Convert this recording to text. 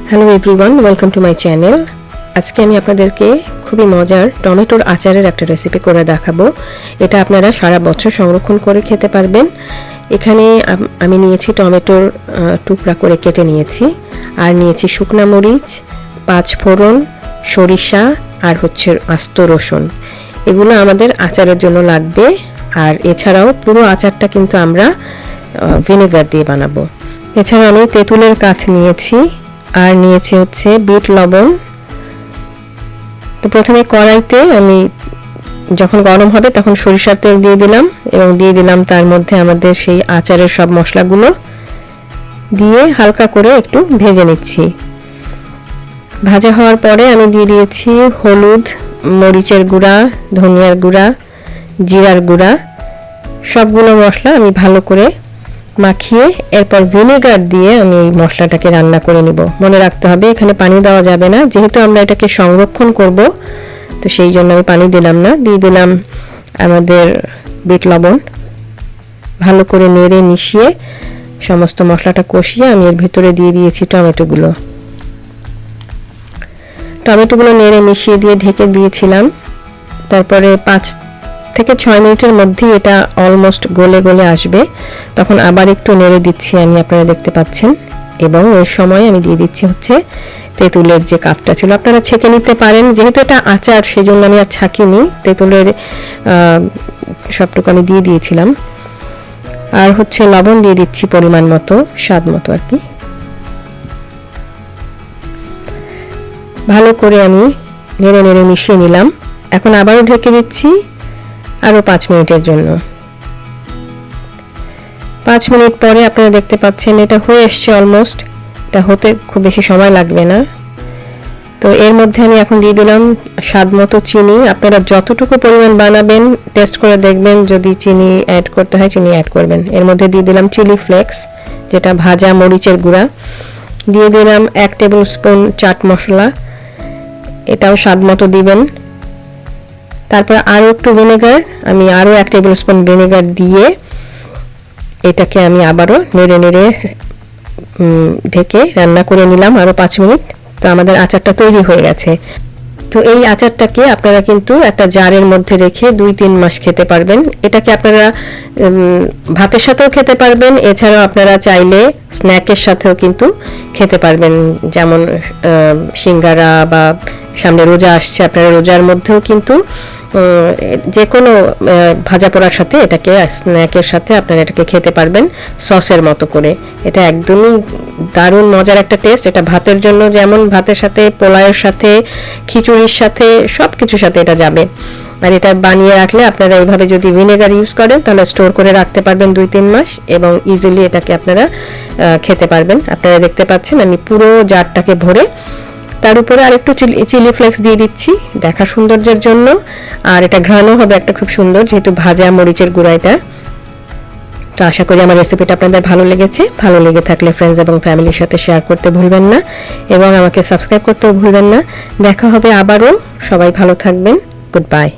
Hello everyone, welcome to my channel. আজকে আমি আপনাদেরকে খুবই মজার টমেটোর আচারের একটা রেসিপি করে দেখাবো। এটা আপনারা সারা বছর সংরক্ষণ করে খেতে পারবেন। এখানে আমি নিয়েছি টমেটোর টুকরা করে কেটে নিয়েছি, আর নিয়েছি শুকনা মরিচ, 5 ফোড়ন, সরিষা আর হচ্ছে আস্ত রসুন। এগুলো আমাদের আচারের জন্য লাগবে। আর এছাড়াও পুরো আচারটা কিন্তু আমরা ভিনেগার দিয়ে বানাবো। এছাড়া আমি তেঁতুলের কাঠ নিয়েছি, আর নিয়েছি হচ্ছে বিট লবণ। তো প্রথমে কড়াইতে আমি যখন গরম হবে তখন সরিষার তেল দিয়ে দিলাম, এবং দিয়ে দিলাম তার মধ্যে আমাদের সেই আচারের সব মশলাগুলো দিয়ে হালকা করে একটু ভেজে নিচ্ছি। ভাজা হওয়ার পরে আমি দিয়ে দিয়েছি হলুদ, মরিচের গুঁড়া, ধনিয়ার গুঁড়া, জিরার গুঁড়া, সবগুলো মশলা আমি ভালো করে মাখিয়ে এরপর ভিনেগার দিয়ে আমি এই মশলাটাকে রান্না করে নিব। মনে রাখতে হবে এখানে পানি দেওয়া যাবে না, যেহেতু আমরা এটাকে সংরক্ষণ করব, তো সেই জন্য আমি পানি দিলাম না। দিয়ে দিলাম আমাদের বিট লবণ। ভালো করে নেড়ে মিশিয়ে সমস্ত মশলাটা কষিয়ে আমি এর ভিতরে দিয়ে দিয়েছি টমেটোগুলো নেড়ে মিশিয়ে দিয়ে ঢেকে দিয়েছিলাম। তারপরে 5 থেকে 6 মিনিটের মধ্যেই এটা অলমোস্ট গলে গলে আসবে। তখন আবার একটু নেড়ে দিচ্ছি আমি, আপনারা দেখতে পাচ্ছেন। এবং এই সময় আমি দিয়ে দিচ্ছি হচ্ছে তেঁতুলের যে কাঠটা ছিল, আপনারা ছেঁকে নিতে পারেন। যেহেতু এটা আচার সেজন্য আমি আর ছাঁকিনি, তেঁতুলের সবটুকু আমি দিয়ে দিয়েছিলাম। আর হচ্ছে লবণ দিয়ে দিচ্ছি পরিমাণ মতো, স্বাদ মতো আর কি। ভালো করে আমি নেড়ে নেড়ে মিশিয়ে নিলাম। এখন আবারও ঢেকে দিচ্ছি আরও 5 মিনিটের জন্য। 5 মিনিট পরে আপনারা দেখতে পাচ্ছেন এটা হয়ে এসছে অলমোস্ট। এটা হতে খুব বেশি সময় লাগবে না। তো এর মধ্যে আমি এখন দিয়ে দিলাম স্বাদ মতো চিনি। আপনারা যতটুকু পরিমাণ বানাবেন টেস্ট করে দেখবেন, যদি চিনি অ্যাড করতে হয় চিনি অ্যাড করবেন। এর মধ্যে দিয়ে দিলাম চিলি ফ্লেক্স, যেটা ভাজা মরিচের গুঁড়া। দিয়ে দিলাম 1 টেবিল স্পুন চাট মশলা, এটাও স্বাদ মতো দিবেন। তারপর আরও একটু ভিনেগার, আমি আরও 1 টেবিল স্পুন ভিনেগার দিয়ে এটাকে আমি আবারও নেড়ে নেড়ে ঢেকে রান্না করে নিলাম আরও 5 মিনিট। তো আমাদের আচারটা তৈরি হয়ে গেছে। তো এই আচারটাকে আপনারা কিন্তু একটা জারের মধ্যে রেখে 2-3 মাস খেতে পারবেন। এটাকে আপনারা ভাতের সাথেও খেতে পারবেন, এছাড়াও আপনারা চাইলে স্ন্যাকের সাথেও কিন্তু খেতে পারবেন। যেমন সিঙ্গারা বা সামনে রোজা আসছে, আপনারা রোজার মধ্যেও কিন্তু যে কোনো ভাজা পোড়ার সাথে এটাকে স্ন্যাকের সাথে আপনারা এটাকে খেতে পারবেন সসের মতো করে। এটা একদমই দারুণ মজার একটা টেস্ট। এটা ভাতের জন্য, যেমন ভাতের সাথে, পোলাওয়ের সাথে, খিচুড়ির সাথে, সব কিছুর সাথে এটা যাবে। আর এটা বানিয়ে রাখলে আপনারা এইভাবে যদি ভিনেগার ইউজ করেন তাহলে স্টোর করে রাখতে পারবেন 2-3 মাস, এবং ইজিলি এটাকে আপনারা খেতে পারবেন। আপনারা দেখতে পাচ্ছেন আমি পুরো জারটাকে ভরে তার উপরে আরেকটু চিলি ফ্লেক্স দিয়ে দিচ্ছি দেখা সৌন্দর্যের জন্য। আর এটা ঘ্রাণও হবে একটা খুব সুন্দর, যেহেতু ভাজা মরিচের গুঁড়া এটা। তো আশা করি আমার রেসিপিটা আপনাদের ভালো লেগেছে। ভালো লেগে থাকলে ফ্রেন্ডস এবং ফ্যামিলির সাথে শেয়ার করতে ভুলবেন না, এবং আমাকে সাবস্ক্রাইব করতেও ভুলবেন না। দেখা হবে আবারও। সবাই ভালো থাকবেন। Good bye.